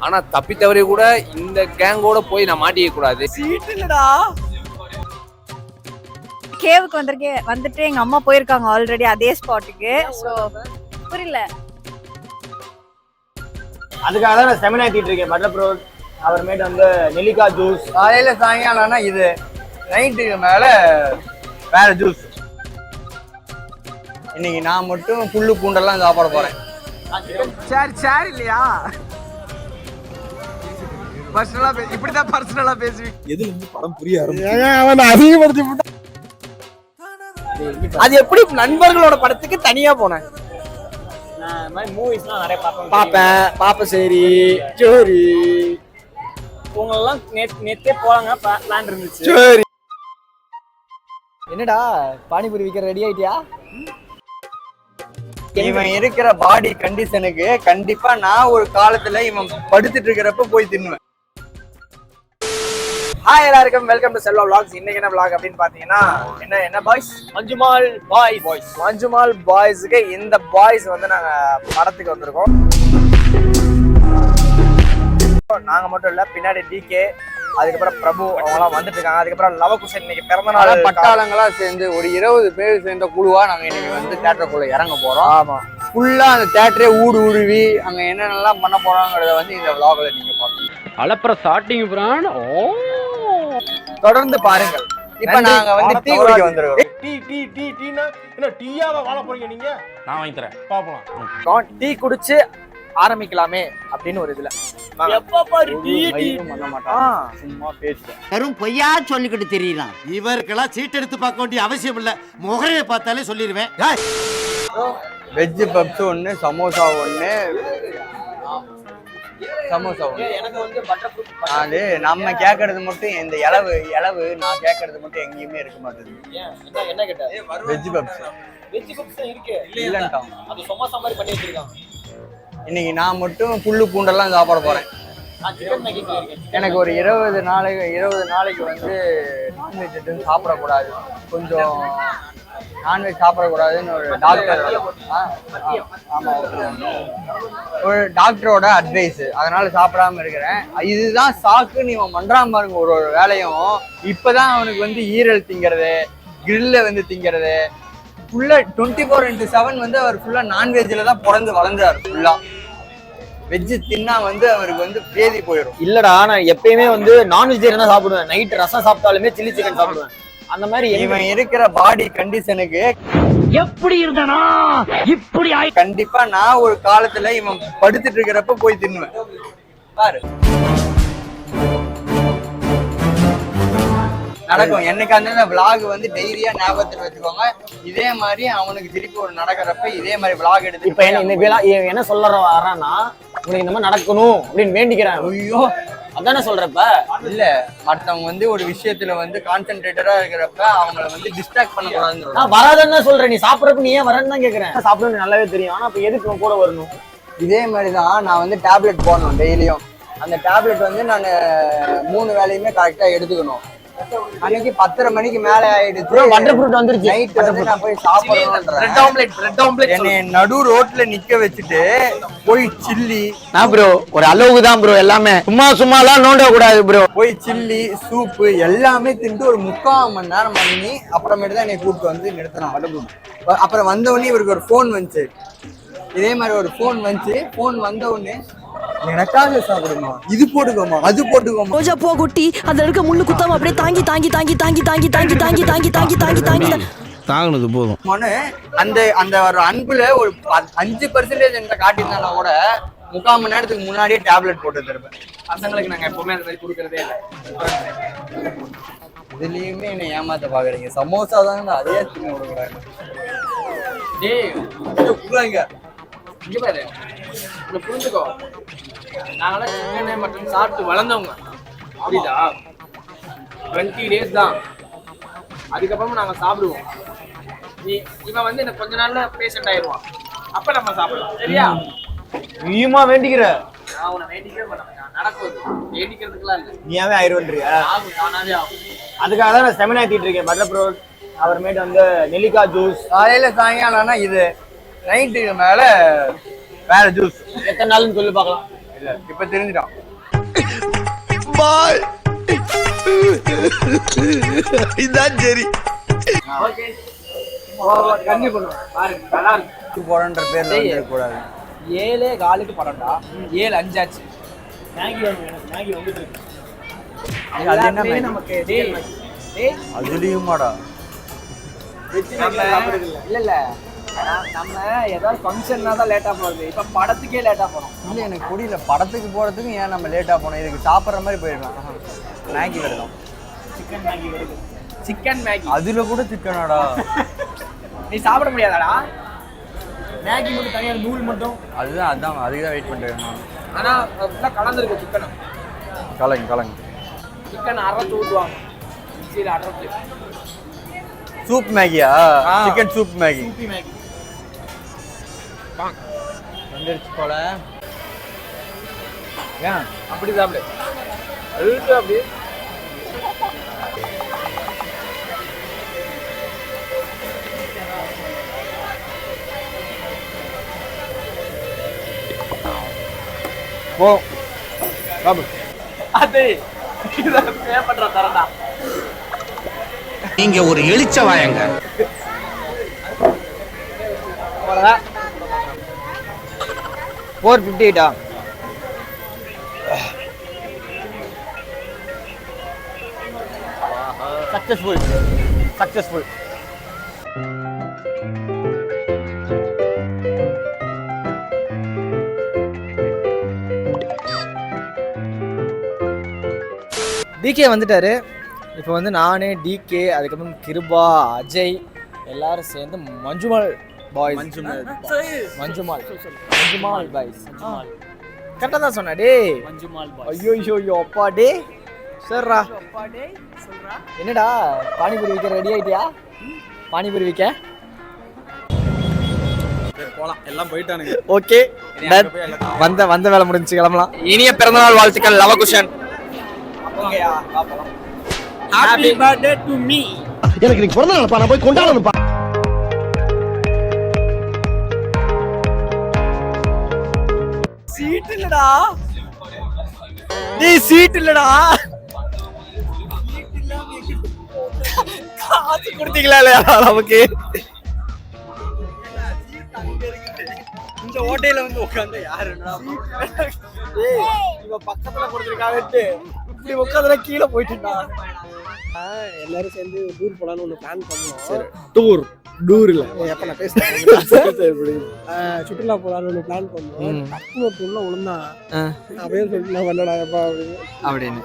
ஆனா தப்பி தவறி கூட இந்த கேங்கோட போய் நான் மாட்டிக்க கூடாது. சீட் இல்லடா. கேவுக்கு வந்துட்டு எங்க அம்மா போயிருக்காங்க ஆல்ரெடி அதே ஸ்பாட்டுக்கு. சோ புரியல. அதுக்காக தான் நான் செமினா ஏத்திட்டு இருக்கேன். பட்டர் ப்ரோட் அப்புறமேட்டு வந்து நெல்லிக்காய் ஜூஸ். காலையில சாயங்காலம்னா இது, நைட்டுக்கு மேல வேற ஜூஸ். இன்னைக்கு நான் மட்டும் புல்லு பூண்டெல்லாம் சாப்பிட போறேன். சார் இல்லையா? பர்சனலா இப்படிதான் பர்சனலா பேசுவீங்க. எதுல இருந்து படம் புரிய அவன் அதிகப்படுத்தி விட்டான். அது எப்படி நண்பர்களோட படத்துக்கு தனியா போனேன். மூவிஸ்லாம் நிறைய பாப்பேன் சரி சரி. உங்களெல்லாம் நேத்தே போறாங்க பிளான் இருந்துச்சு. சரி. என்னடா பானிபூரி விற்க ரெடி ஆயிட்டியா? இவன் இருக்கிற பாடி கண்டிஷனுக்கு கண்டிப்பா நான் ஒரு காலத்துல இவன் படுத்துட்டு இருக்கிறப்ப போய் தின்னுவேன். ஹாய் எல்லாருக்கும், வெல்கம் டு செல்வா விளாக்ஸ். இன்னைக்கு என்ன விளாக் அப்படின்னு பாத்தீங்கன்னா என்ன பாய்ஸ், மஞ்சுமால் பாய்ஸ். மஞ்சுமால் பாய்ஸுக்கு இந்த பாய்ஸ் வந்து நாங்க படத்துக்கு வந்திருக்கோம். நாங்க மட்டும் இல்ல, பின்னாடி டிகே, அதுக்கப்புறம் பிரபு அவங்கலாம் வந்துட்டு இருக்காங்க. அதுக்கப்புறம் லவகுஷன் இன்னைக்கு பிறந்த நாள். பட்டாளங்களா சேர்ந்து ஒரு 20 பேர் சேர்ந்த குழுவா நாங்க இன்னைக்கு வந்து தியேட்டருக்குள்ள இறங்க போறோம். ஆமா, ஃபுல்லா அந்த தியேட்டரே ஊடுருவி அங்க என்னென்னலாம் பண்ண போறோங்கிறத வந்து இந்த விளாக்ல நீங்க பாப்பீங்க. அலப்பற ஸ்டார்டிங் பிரான். தொடர்ந்து பாருங்கள். இப்ப நாங்க வந்து டீ குடிக்க வந்திருக்கோம். டீயாவா வாழ போறீங்க நீங்க? நான் வாங்கி தரேன், பாப்போம். டீ குடிச்சு ஆரம்பிக்கலாமே அப்படின்னு ஒரு இதுல சும்மா பேசுறேன். வெறும் பொய்யா சொல்லிக்கிட்டு தெரியலாம். இவருக்கெல்லாம் சீட் எடுத்து பார்க்க வேண்டிய அவசியம் இல்ல, முகரையை பார்த்தாலே சொல்லிடுவேன். வெஜ் பப்ஸ் ஒண்ணு, சமோசா ஒண்ணு, சமோசா ஒண்ணு. அது நம்ம கேட்கறது மட்டும் இந்த இளவு நான் கேட்கறது மட்டும் எங்கேயுமே இருக்க மாட்டேங்குது. என்ன கேட்ட? வெஜ் பப்ஸ் இருக்கு இல்லன்ட்டான். அது சமோசா மாதிரி பண்ணி வச்சிருக்காங்க. இன்னைக்கு நான் மட்டும் புல்லு பூண்டெல்லாம் சாப்பிட போறேன். எனக்கு ஒரு 20 நாளைக்கு வந்து நான்வெஜ் எதுவும் சாப்பிடக்கூடாது, கொஞ்சம் நான்வெஜ் சாப்பிடக்கூடாதுன்னு ஒரு டாக்டர், ஒரு டாக்டரோட அட்வைஸ். அதனால சாப்பிடாம இருக்கிறேன். இதுதான் சாக்குன்னு இவன் பண்றான் பாருங்க ஒரு வேலையும். இப்பதான் அவனுக்கு வந்து ஈரல் திங்கிறது, கிரில்ல வந்து திங்கிறது, ஃபுல்லா 24/7 வந்து அவர் ஃபுல்லா நான்வெஜ்ல தான் பிறந்து வளர்ந்தாரு. ஃபுல்லா வெஜ் தின்னா வந்து அவருக்கு வந்து பேதி போயிடும். இல்லடா, நான் எப்பயுமே வந்து நான்வெஜிடேரியனா சாப்பிடுவேன். நைட் ரசம் சாப்பிட்டாலுமே சில்லி சிக்கன் சாப்பிடுவேன். அந்த மாதிரி இவன் இருக்கிற பாடி கண்டிஷனுக்கு எப்படி இருந்தனா இப்படி கண்டிப்பா நான் ஒரு காலத்துல இவன் படுத்துட்டு இருக்கிறப்ப போய் தின்னுவேன். பாரு நடக்கும். என்னைக்கு அந்த விளாக் வந்து டைரியா ஞாபகத்துல வச்சுக்கோங்க. இதே மாதிரி அவனுக்கு திருப்பி ஒரு நடக்கிறப்ப இதே மாதிரி விளாக் எடுத்து இப்ப என்ன சொல்ல வரான்னா, உனக்கு இந்த மாதிரி நடக்கணும் அப்படின்னு வேண்டிக்கிறேன். ஐயோ அதானே சொல்றப்ப இல்ல, மற்றவங்க வந்து ஒரு விஷயத்துல வந்து கான்சென்ட்ரேட்டடா இருக்கிறப்ப அவங்களை வந்து டிஸ்ட்ராக்ட் பண்ண கூடாதுன்னு நான் வராதுன்னு சொல்றேன். நீ சாப்பிடறப்ப நீ ஏன் வரேன்னு தான் கேக்குறேன். சாப்பிடணும்னு நல்லாவே தெரியும். ஆனா இப்ப எதுக்கு கூட வரணும்? இதே மாதிரிதான் நான் வந்து டேப்லெட் போடணும் டெய்லியும். அந்த டேப்லெட் வந்து நான் 3 வேலையுமே கரெக்டா எடுத்துக்கணும். அன்னைக்கு 10:30 மணிக்கு மேல ஆயிடுச்சு. பட்டர் ஃப்ரூட் வந்துருச்சு. நைட் வந்து நான் போய் சாப்பிடணும். என்னை நடு ரோட்ல நிக்க வச்சுட்டு போய் சில்லி, நான் ப்ரோ ஒரு அளவுக்கு தான் ப்ரோ, எல்லாமே சும்மா எல்லாம் நோண்ட கூடாது ப்ரோ. போய் சில்லி சூப்பு எல்லாமே தின்ட்டு ஒரு 3/4 மணி நேரம் பண்ணி அப்புறமேட்டு தான் என்னை கூப்பிட்டு வந்து நிறுத்தினான். அப்புறம் வந்தவொடனே இவருக்கு ஒரு ஃபோன் வந்துச்சு. இதே மாதிரி ஒரு ஃபோன் வந்துச்சு. ஃபோன் வந்த உடனே எனக்காக சாப்பிடுமா, இது போட்டுக்கோமா, அது போட்டுக்கோமா. ரோஜா பூ குட்டி அதுல இருக்க முள்ளு குத்தாம அப்படியே தாங்கி தாங்கினது போதும். அந்த ஒரு அன்புல ஒரு 5% என்கிட்ட காட்டியிருந்தா கூட 3/4 மணி நேரத்துக்கு முன்னாடியே டேப்லெட் போட்டு தருவேன். பசங்களுக்கு நாங்க எப்பவுமே அந்த மாதிரி கொடுக்கறதே இல்லை. இதுலயுமே என்னை ஏமாத்த பாக்குறீங்க. சமோசா தாங்க அதே தின்னு கொடுக்குறாங்க. இங்க பாரு, இங்க புரிஞ்சுக்கோ, நாங்களாம் சிக்கன் மட்டன் சாப்பிட்டு வளர்ந்தவங்க. புரியுதா? 20 days தான், அதுக்கப்புறமா நாங்க சாப்பிடுவோம். இவன் வந்து எனக்கு கொஞ்ச நாள்ல பேஷண்ட் ஆயிடுவான். அப்ப நம்ம சாப்பிடலாம். சரியா? நீயுமா வேண்டிக்கிற? நான் உன்னை வேண்டிக்கவே மாட்டேன். நடக்குது வேண்டிக்கிறதுக்குலாம் இல்லை. நீயாவே ஆயிடுவன்றியா? ஆகும், தானாவே ஆகும். அதுக்காக தான் நான் செமினா ஏத்திட்டு இருக்கேன். பட்டர் ப்ரோட் அப்புறமேட்டு வந்து நெல்லிக்காய் ஜூஸ். காலையில சாயங்காலம்னா இது, நைட்டுக்கு மேல வேற ஜூஸ். எத்தனை நாள்னு சொல்லி பார்க்கலாம். இப்ப தெரிஞ்சிட்டான். இதான் சரி. ஓகே கண்டிப்பா பண்ணுவோம் பாருங்க நல்லா இருக்கு போறன்ற பேர்ல வந்து கூடாது. 7 காலுக்கு படம்டா 7 5 ஆச்சு மேகி வந்துட்டு இருக்கு அது என்ன மேகி? நமக்கு டேய் அதுலயுமாடா? இல்ல நம்ம ஏதாவது ஃபங்க்ஷன்னா தான் லேட்டா போறது. இப்ப படத்துக்கே லேட்டா போறோம். இல்ல எனக்கு புரியல, படத்துக்கு போறதுக்கு ஏன் நம்ம லேட்டா போனோம்? இதுக்கு சாப்பிடுற மாதிரி போயிடலாம். மேகி வருதான், சிக்கன் மேகி வருது. சிக்கன் மேகி அதுல கூட சிக்கனாடா? நீ சாப்பிட முடியாதாடா? மேகி மட்டும் தனியா நூல் மட்டும். அதுதான் அதுக்கு தான் வெயிட் பண்றேன். ஆனா ஃபுல்லா கலந்துருக்கு சிக்கன். கலங்க சிக்கன் அரைச்சு ஊத்துவாங்க மிக்ஸில அரைச்சு. சூப் மேகியா? Chicken soup Maggi. Soupy Maggi வந்துருச்சு போல. ஏன் அப்படி சாப்பிடு அழுத்து அப்படி. போ சாப்பிடு. அது இத பே பண்ற தரடா. நீங்க ஒரு எழுச்ச வாயங்க. போறடா 458 சக்சஸ்ஃபுல். டிகே வந்துட்டாரு. இப்போ வந்து நானே டிகே அதுக்கப்புறம் கிருபா அஜய் எல்லாரும் சேர்ந்து மஞ்சுமால் பாய்ஸ் மஞ்சுமால் பாய்ஸ் கரெக்டாக தான் சொன்னா டே. ஐயோ அப்பா டே சரிடா. என்னடா பானிபூரி விற்க ரெடி ஆயிட்டியா? பானிபூரி விற்க போலாம், எல்லாம் போயிட்டானுங்க. ஓகே வந்த வேலை முடிஞ்சு கிளம்பலாம். இனிய பிறந்தநாள் வாழ்த்துக்கள் Lavakushan. Happy birthday to me. எனக்கு நீ பிறந்த நாள் நான் போய் கொண்டாடணும். சீட் இல்லடா டேய், சீட் இல்லடா. காசு கொடுத்தீங்களா இல்லையா நமக்கு? இந்த ஹோட்டல்ல வந்து உட்கார்ந்து யாருடா? டேய் இவ பக்கத்துல கொடுத்திருக்காங்கட்டு இப்படி உட்கார்ந்தா கீழ போயிட்டா. எல்லாரும் சேர்ந்து டூர் போலாம்னு ஒரு பிளான் பண்ணோம். சரி டூர் இல்ல எப்ப நான் பேசுறேன். சுற்றுலா போலாம்னு ஒரு பிளான் பண்ணோம். டக்குனு ஒரு பொண்ணு விழுந்தா அப்படியே சொல்லிட்டு நான் பண்ணடா எப்பா அப்படின்னு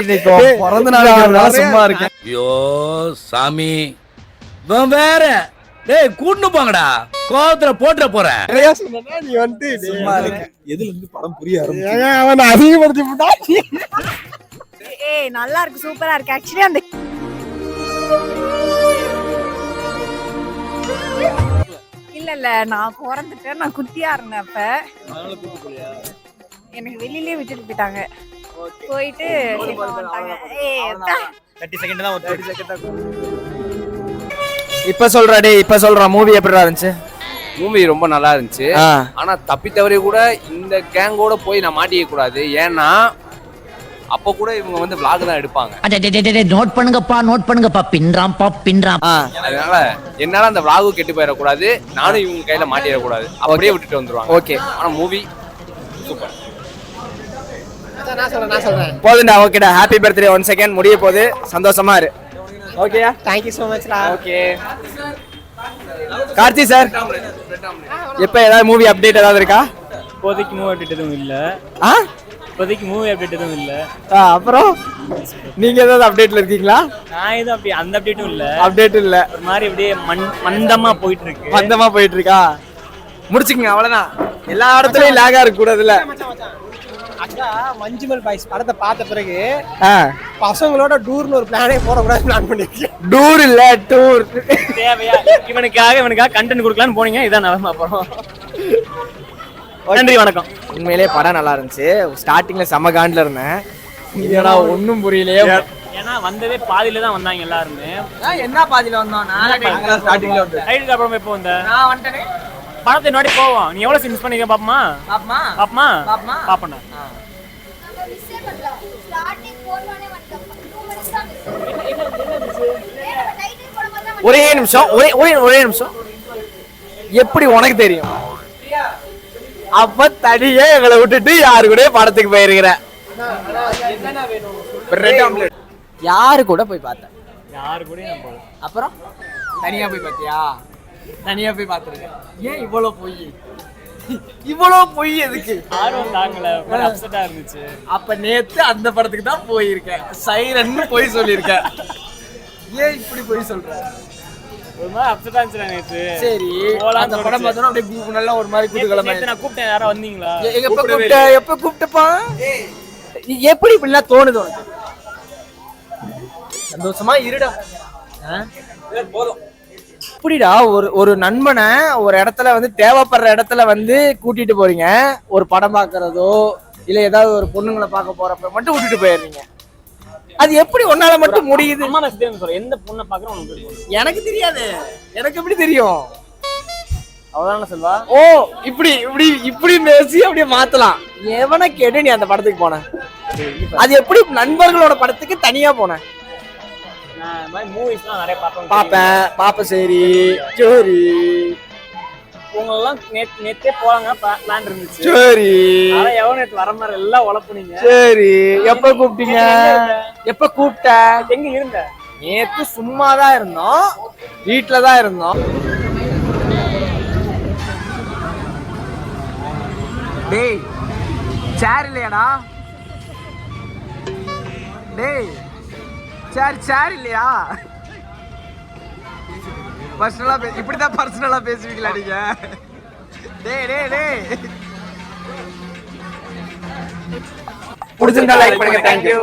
இன்னைக்கு பிறந்த நாள் சும்மா இருக்கேன். ஐயோ சாமி வேற டேய் கூட்டு போங்கடா, கோவத்துல போட்டுற போறேன். நீ வந்து சும்மா இருக்க. எதுல இருந்து படம் புரிய அவன் அதிகப்படுத்தி போட்டா. ஏய் நல்லா இருக்கு, சூப்பரா இருக்கு. ஆக்சுவலி அந்த இல்ல நான் பிறந்துட்டேன், நான் குட்டியா இருந்தேன் அப்ப. எனக்கு வெளியிலேயே விட்டுட்டு போயிட்டாங்க. போயிட்டு 30 செகண்ட் தான், 30 செகண்ட் தான். இப்ப சொல்றா டேய், இப்ப சொல்றா மூவி எப்படி இருந்துச்சு? மூவி ரொம்ப நல்லா இருந்துச்சு. ஆனா தப்பி தவறி கூட இந்த கேங்கோட போய் நான் மாட்டிக்க கூடாது. ஏன்னா அப்ப கூட இவங்க வந்து vlog தான் எடுப்பாங்க. நோட் பண்ணுங்கப்பா பின்றாம். அதனால என்னால அந்த vlog கெட்டு போயிடக்கூடாது, நானும் இவங்க கையில மாட்டிடக்கூடாது. அப்படியே விட்டுட்டு வந்துருவாங்க. ஓகே, ஆனா மூவி சூப்பர். நான் சொல்றேன் போதுண்டா. ஓகேடா, ஹாப்பி பர்த்டே ஒன் செகண்ட் முடிய போகுது, சந்தோஷமா இரு. ஓகேயா, தேங்க்யூ ஸோ மச்டா. ஓகே கார்த்தி சார், எப்போ ஏதாவது மூவி அப்டேட் ஏதாவது இருக்கா? இப்போதைக்கு மூவி அப்டேட் எதுவும் இல்லை. இப்போதைக்கு மூவி அப்டேட் எதுவும் இல்லை. அப்புறம் நீங்க ஏதாவது அப்டேட்ல இருக்கீங்களா? நான் எதுவும் அப்படி அந்த அப்டேட்டும் இல்லை. அப்டேட் இல்லை, ஒரு மாதிரி அப்படியே மந்தமா போயிட்டு இருக்கு. மந்தமா போயிட்டு இருக்கா? முடிச்சுக்கங்க, அவ்வளவுதான். எல்லா இடத்துலயும் லேகா இருக்க கூடாதுல்ல. மஞ்சுமல் பாய்ஸ் படத்தை பார்த்த பிறகு பசங்களோட டூர்னு ஒரு பிளானே போடக்கூடாது பிளான் பண்ணிருக்கேன். டூர் இல்ல டூர் தேவையா? இவனுக்காக கண்டென்ட் கொடுக்கலான்னு போனீங்க, இதான் நிலைமை. அப்புறம் நன்றி, வணக்கம். உண்மையிலேயே படம் நல்லா இருந்துச்சு. ஸ்டார்டிங்ல செம காண்டில் இருந்தேன். இதோட ஒன்றும் புரியலையே. ஏன்னா வந்ததே பாதியில தான் வந்தாங்க எல்லாருமே. என்ன பாதியில வந்தோம்? ஸ்டார்டிங்ல வந்து ரைடுக்கு அப்புறம் எப்போ வந்த? நான் வந்துட்டேன். படத்தை நோடி போவோம். நீ எவ்வளவு மிஸ் பண்ணிக்க பாப்பமா? பாப்பமா பாப்பமா? பாப்பமா பாப்பண்டா. ஒரே நிமிஷம் ஒரே நிமிஷம். எப்படி உனக்கு தெரியும்? அப்ப தனியே எங்களை விட்டுட்டு யாரு கூட படத்துக்கு போயிருக்கிற? யாரு கூட போய் பார்த்தேன்? யாரு கூட நான் போல. அப்புறம் தனியா போய் பார்த்தியா? தனியா போய் பார்த்துருக்கேன். ஏன் இவ்வளோ பொய் எதுக்கு? ஆர்வம் தாங்கல, அப்செட்டா இருந்துச்சு. அப்ப நேத்து அந்த படத்துக்கு தான் போயிருக்கேன். சைரன்னு போய் சொல்லியிருக்கேன். ஏன் இப்படி போய் சொல்ற? ஒரு மாதிரி அப்செட்டா இருந்துச்சு நேத்து. சரி, அந்த படம் பார்த்தோன்னா அப்படியே நல்லா ஒரு மாதிரி குதூகலமா. நேத்து நான் கூப்பிட்டேன், யாரா வந்தீங்களா? எப்ப கூப்பிட்டப்பா? எப்படி இப்படிலாம் தோணுது உனக்கு? சந்தோஷமா இருடா. போதும். இப்படிடா ஒரு நண்பனை ஒரு இடத்துல வந்து தேவைப்படுற இடத்துல வந்து கூட்டிட்டு போறீங்க. ஒரு படம் பாக்குறதோ இல்ல ஏதாவது ஒரு பொண்ணுங்களை பார்க்க போறப்ப மட்டும் விட்டுட்டு போயிடுறீங்க. அது எப்படி ஒன்னால மட்டும் முடியுது? எந்த பொண்ணை பாக்குறோம் எனக்கு தெரியாது. எனக்கு எப்படி தெரியும்? அவ்வளவுதான செல்வா. ஓ, இப்படி பேசி அப்படியே மாத்தலாம். எவனை கேட்டு நீ அந்த படத்துக்கு போன? அது எப்படி நண்பர்களோட படத்துக்கு தனியா போன? மூவிஸ்லாம் நிறைய பாப்பேன். சரி சரி, உங்களெல்லாம் நேத்தே போலாங்க பிளான் இருந்துச்சு. சரி, எவ்வளவு நேற்று வர மாதிரி எல்லாம் உழப்புனீங்க. சரி, எப்ப கூப்பிட்டீங்க? எப்ப கூப்பிட்ட? எங்க இருந்த? நேத்து சும்மாதான் இருந்தோம், வீட்டுலதான் இருந்தோம். டேய், சேர் இல்லையாடா? டேய், சேர் இல்லையா? பர்சனலா இப்படிதான் பர்சனலா பேசுவீங்களா நீங்க? டேய் பிடிச்சிருந்தா லைக் பண்ணுங்க. தேங்க்யூ.